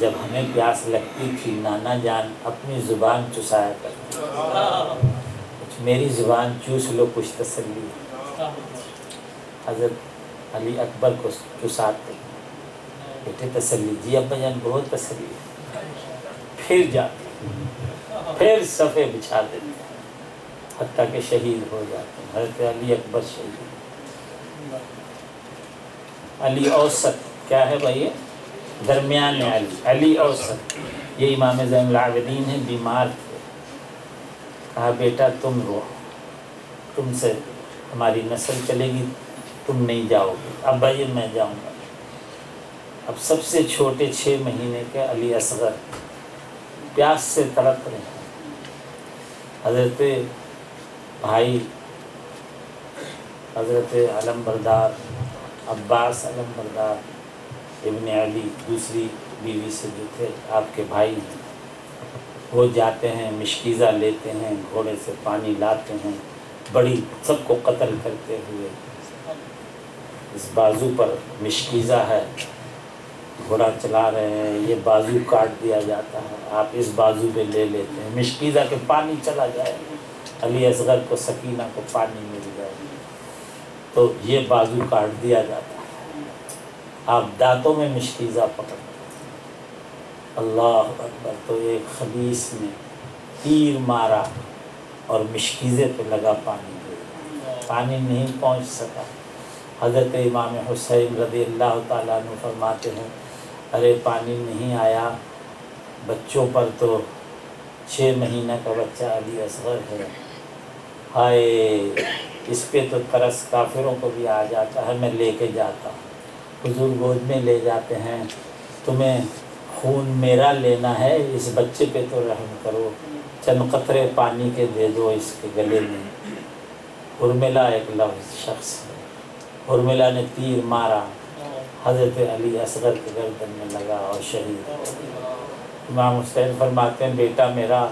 جب ہمیں پیاس لگتی تھی نانا جان اپنی زبان چسایا کرتے، میری زبان چوس لو کچھ تسلی، حضرت علی اکبر کو چساتے، بیٹے تسلی، جی ابا جان بہت تسلی، پھر جاتے، پھر صفے بچھا دیتے حتیٰ کہ شہید ہو جاتے ہیں۔ حضرت علی اکبر شہید، علی اوسط کیا ہے بھائی؟ درمیان میں علی، علی اوسط، یہ امام زین العابدین ہیں، بیمار تھے، کہا بیٹا تم رو، تم سے ہماری نسل چلے گی، تم نہیں جاؤ گے، ابا جی میں جاؤں گا۔ اب سب سے چھوٹے 6 مہینے کے علی اصغر پیاس سے تڑپ رہے ہیں، حضرت بھائی حضرت علم بردار عباس علم بردار ابن علی دوسری بیوی سے جو تھے آپ کے بھائی ہیں، وہ جاتے ہیں مشکیزہ لیتے ہیں، گھوڑے سے پانی لاتے ہیں، بڑی سب کو قتل کرتے ہوئے، اس بازو پر مشکیزہ ہے، گھوڑا چلا رہے ہیں، یہ بازو کاٹ دیا جاتا ہے، آپ اس بازو پہ لے لیتے ہیں، مشکیزہ کے پانی چلا جائے، علی اصغر کو سکینہ کو پانی مل جائے تو یہ بازو کاٹ دیا جاتا ہے، آپ دانتوں میں مشکیزہ پکڑ، اللہ اکبر، تو ایک خبیث نے تیر مارا اور مشکیزے پہ لگا پانی دے، پانی نہیں پہنچ سکا۔ حضرت امام حسین رضی اللہ تعالیٰ عنہ فرماتے ہیں ارے پانی نہیں آیا، بچوں پر تو 6 مہینہ کا بچہ علی اصغر ہے، ہائے اس پہ تو ترس کافروں کو بھی آ جاتا ہے، میں لے کے جاتا ہوں، حضور گود میں لے جاتے ہیں، تمہیں خون میرا لینا ہے، اس بچے پہ تو رحم کرو، چند قطرے پانی کے دے دو اس کے گلے میں۔ ارملا ایک لفظ شخص ہے، ارملا نے تیر مارا، حضرت علی اصغر کے گردن میں لگا اور شہید ہو گیا۔ امام حسین فرماتے ہیں بیٹا میرا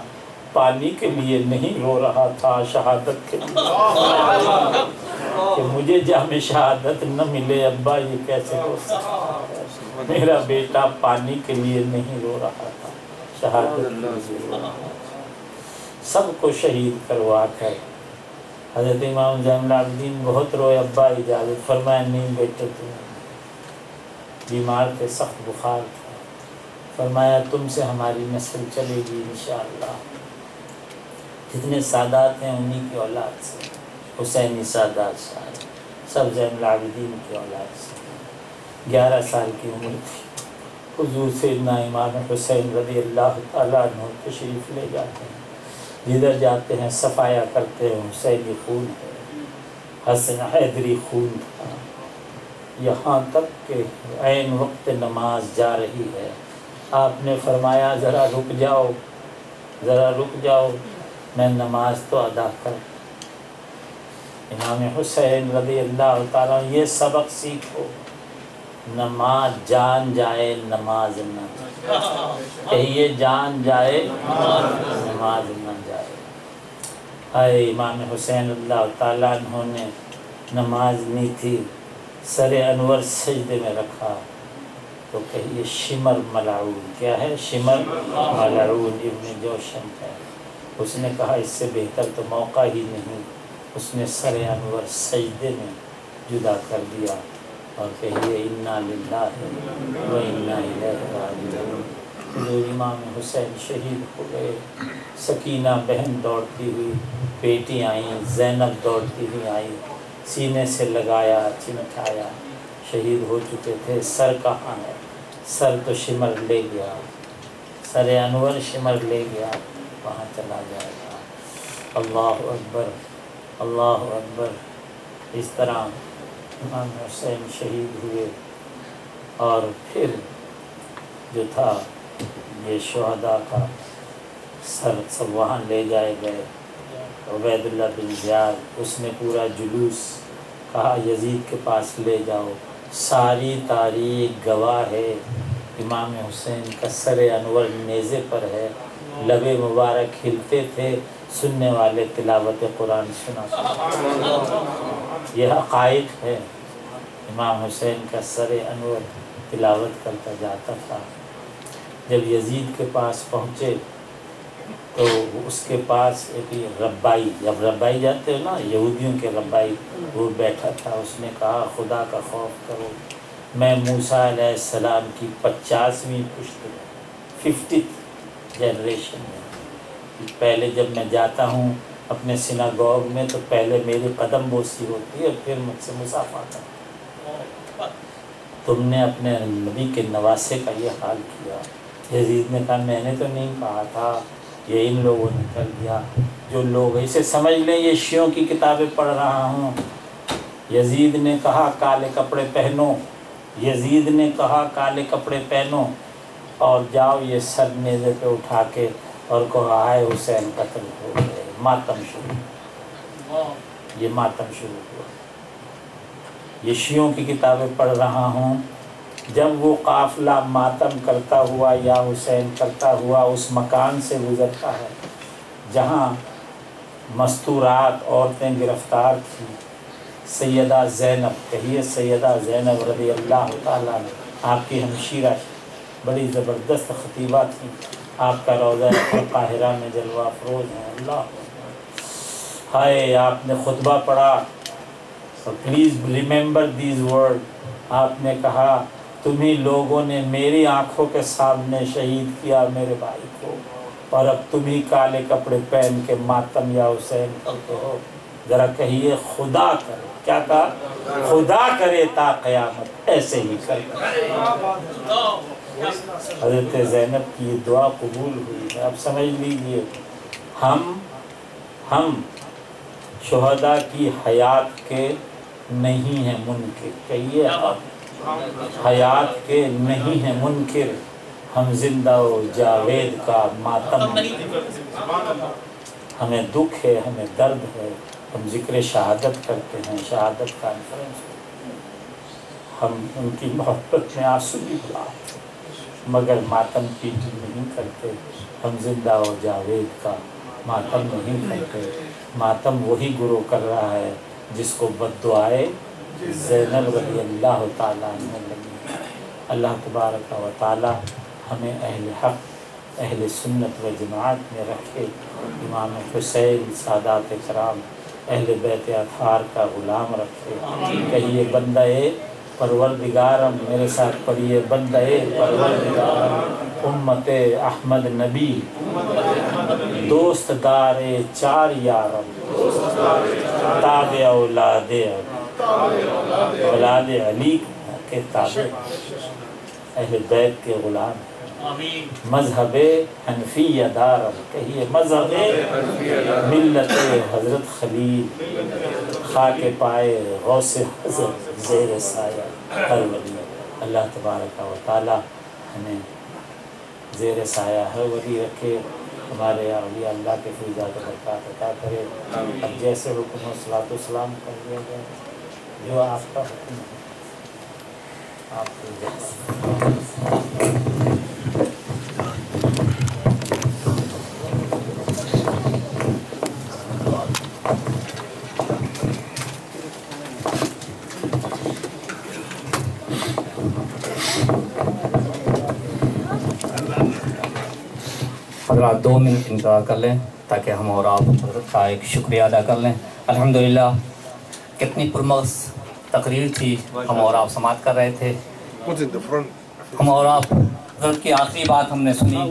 پانی کے لیے نہیں رو رہا تھا، شہادت کے لیے کہ مجھے جام شہادت نہ ملے، ابا یہ کیسے ہو سکتا ہے؟ میرا بیٹا پانی کے لیے نہیں رو رہا تھا، شہادت کے لیے رو رہا تھا۔ سب کو شہید کروا کر حضرت امام زین العابدین بہت روئے، ابا اجازت، فرمایا نہیں بیٹے تم بیمار تھے، سخت بخار تھا، فرمایا تم سے ہماری نسل چلے گی انشاءاللہ، جتنے سادات ہیں انہی کی اولاد سے، حسینی سادات سارے سب زین العابدین کی اولاد سے۔ 11 سال کی عمر تھی، حضور سیدنا امام حسین رضی اللہ تعالیٰ عنہ تشریف لے جاتے ہیں، جدھر جاتے ہیں صفایا کرتے ہیں، حسینی خون ہے، حسن حیدری خون تھا، یہاں تک کہ عین وقت نماز جا رہی ہے، آپ نے فرمایا ذرا رک جاؤ، ذرا رک جاؤ، میں نماز تو ادا کر۔ امام حسین رضی اللہ تعالیٰ یہ سبق سیکھو، نماز جان جائے نماز نہ جائے، کہیے جان جائے نماز نہ جائے۔ اے امام حسین اللہ تعالیٰ عنہ نے نماز نہیں تھی، سر انور سجدے میں رکھا تو کہیے شمر ملعون، کیا ہے؟ شمر ملعون ابن جوشن ہے، اس نے کہا اس سے بہتر تو موقع ہی نہیں، اس نے سر انور سجدے میں جدا کر دیا اور کہیے انا للہ و انا الیہ راجعون۔ حضور امام حسین شہید ہو گئے، سکینہ بہن دوڑتی ہوئی، بیٹی آئیں، زینب دوڑتی ہوئی آئی، سینے سے لگایا، چمٹایا، شہید ہو چکے تھے، سر کہاں ہے؟ سر تو شمر لے گیا، سر انور شمر لے گیا، وہاں چلا جائے گا۔ اللہ اکبر، اللہ اکبر۔ اس طرح امام حسین شہید ہوئے، اور پھر جو تھا یہ شہداء کا سر سب وہاں لے جائے گئے، عبید اللہ بن زیاد اس نے پورا جلوس کہا یزید کے پاس لے جاؤ، ساری تاریخ گواہ ہے، امام حسین کا سر انور نیزے پر ہے، لب مبارک ہلتے تھے، سننے والے تلاوت قرآن سنا، یہ حقائق ہے۔ امام حسین کا سر انور تلاوت کرتا جاتا تھا، جب یزید کے پاس پہنچے تو اس کے پاس ایک ربائی، جب ربائی جاتے ہو نا یہودیوں کے ربائی، وہ بیٹھا تھا. اس نے کہا خدا کا خوف کرو، میں موسیٰ علیہ السلام کی 50ویں پشت میں 50th جنریشن میں. پہلے جب میں جاتا ہوں اپنے سیناگوگ میں تو پہلے میری قدم بوسی ہوتی ہے اور پھر مجھ سے مصافحہ کرتا. تم نے اپنے نبی کے نواسے کا یہ حال کیا. یزید نے کہا میں نے تو نہیں کہا تھا، یہ ان لوگوں نے کر دیا. جو لوگ اسے سمجھ لیں یہ شیعوں کی کتابیں پڑھ رہا ہوں. یزید نے کہا کالے کپڑے پہنو، یزید نے کہا کالے کپڑے پہنو اور جاؤ یہ سر نیزے پہ اٹھا کے اور کہا ہائے حسین قتل ہو گئے. ماتم شروع، یہ ماتم شروع ہوا. یہ شیعوں کی کتابیں پڑھ رہا ہوں. جب وہ قافلہ ماتم کرتا ہوا یا حسین کرتا ہوا اس مکان سے گزرتا ہے جہاں مستورات عورتیں گرفتار تھیں، سیدہ زینب، کہیے سیدہ زینب رضی اللہ تعالیٰ عنہ، آپ کی ہمشیرہ بڑی زبردست خطیبہ تھیں. آپ کا روضہ قاہرہ میں جلوہ افروز ہے. اللہ ہائے آپ نے خطبہ پڑھا. Please remember these word. آپ نے کہا تمہیں لوگوں نے میری آنکھوں کے سامنے شہید کیا میرے بھائی کو، اور اب تمہیں کالے کپڑے پہن کے ماتم یا حسین کرتے ہو. ذرا کہیے خدا کرے. کیا کہا؟ خدا کرے تا قیامت ایسے ہی کرے. حضرت زینب کی یہ دعا قبول ہوئی ہے. اب سمجھ لیجیے ہم شہداء کی حیات کے نہیں ہیں منکر. کہیے حیات کے نہیں ہیں منکر، ہم زندہ و جاوید کا ماتم. ہمیں دکھ ہے، ہمیں درد ہے، ہم ذکر شہادت کرتے ہیں، شہادت کانفرنس. ہم ان کی محبت میں آنسو بھی بلاتے مگر ماتم کی نہیں کرتے. ہم زندہ و جاوید کا ماتم نہیں کرتے. ماتم وہی گروہ کر رہا ہے جس کو بد دعائے زینب رضی اللہ تعالیٰ عنہ لگی. اللہ تبارک و تعالیٰ ہمیں اہل حق، اہل سنت و جماعت میں رکھے. امام حسین، سادات کرام، اہل بیت اطہار کا غلام رکھے. کہیے بندہ پروردگارم، میرے ساتھ پڑھیے بندہ پروردگارم امت احمد نبی، دوست دار چار یارم، تابع اولاد علی کے تابع، اہل بیت کے غلام. مذہب حنفیہ دارم، کہیے مذہب ملت حضرت خلیل، خاک پائے غوث حضرت زیر سایہ ہر ولی. اللہ تبارک و تعالی ہمیں زیر سایہ ہر ولی رکھے. ہمارے اولیاء اللہ کے فیضات و برکات عطا کرے. اب جیسے حکم و صلاۃ و سلام کر دیا گیا، جو آپ کا حکم ہے آپ کو جیسے حضرات 2 منٹ انتظار کر لیں تاکہ ہم اور آپ حضرت کا ایک شکریہ ادا کر لیں. الحمدللہ کتنی پرمغز تقریر تھی. ہم اور آپ سماعت کر رہے تھے. ہم اور آپ حضرت کی آخری بات ہم نے سنی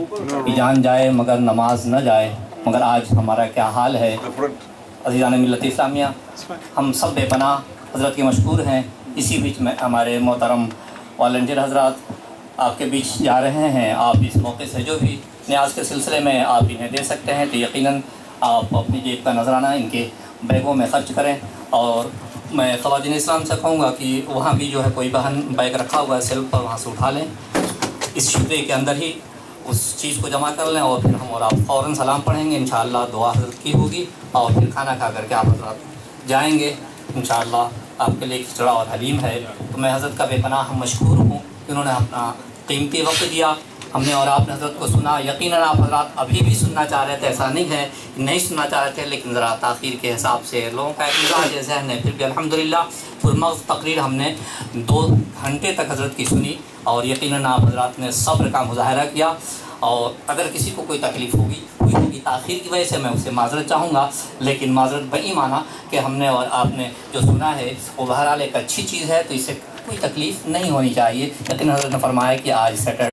کہ جان جائے مگر نماز نہ جائے. مگر آج ہمارا کیا حال ہے عزیزان ملت اسلامیہ. ہم سب بے پناہ حضرت کے مشکور ہیں. اسی بیچ میں ہمارے محترم والنٹیئر حضرات آپ کے بیچ جا رہے ہیں. آپ اس موقع سے جو بھی نیاز کے سلسلے میں آپ انہیں دے سکتے ہیں تو یقیناً آپ اپنی جیب کا نذرانہ ان کے بیگوں میں خرچ کریں. اور میں خواتین اسلام سے کہوں گا کہ وہاں بھی جو ہے کوئی بہن بیگ رکھا ہوا ہے سیلف پر، وہاں سے اٹھا لیں. اس شبے کے اندر ہی اس چیز کو جمع کر لیں اور پھر ہم اور آپ فوراً سلام پڑھیں گے. انشاءاللہ دعا حضرت کی ہوگی اور پھر کھانا کھا کر کے آپ حضرات جائیں گے. انشاءاللہ آپ کے لیے کھچڑا اور حلیم ہے. تو میں حضرت کا بے پناہ مشکور ہوں کہ انہوں نے اپنا قیمتی وقت دیا. ہم نے اور آپ نے حضرت کو سنا. یقیناً آپ حضرات ابھی بھی سننا چاہ رہے تھے، ایسا نہیں ہے نہیں سننا چاہ رہے تھے، لیکن ذرا تاخیر کے حساب سے لوگوں کا ایک مزاج ذہن ہے. پھر بھی الحمدللہ پرمغز تقریر ہم نے 2 گھنٹے تک حضرت کی سنی اور یقیناً آپ حضرات نے صبر کا مظاہرہ کیا، اور اگر کسی کو کوئی تکلیف ہوگی تاخیر کی وجہ سے میں اسے معذرت چاہوں گا، لیکن معذرت بہی مانا کہ ہم نے اور آپ نے جو سنا ہے وہ بہرحال ایک اچھی چیز ہے، تو اس سے کوئی تکلیف نہیں ہونی چاہیے۔ لیکن حضرت نے فرمایا کہ آج سیٹرڈے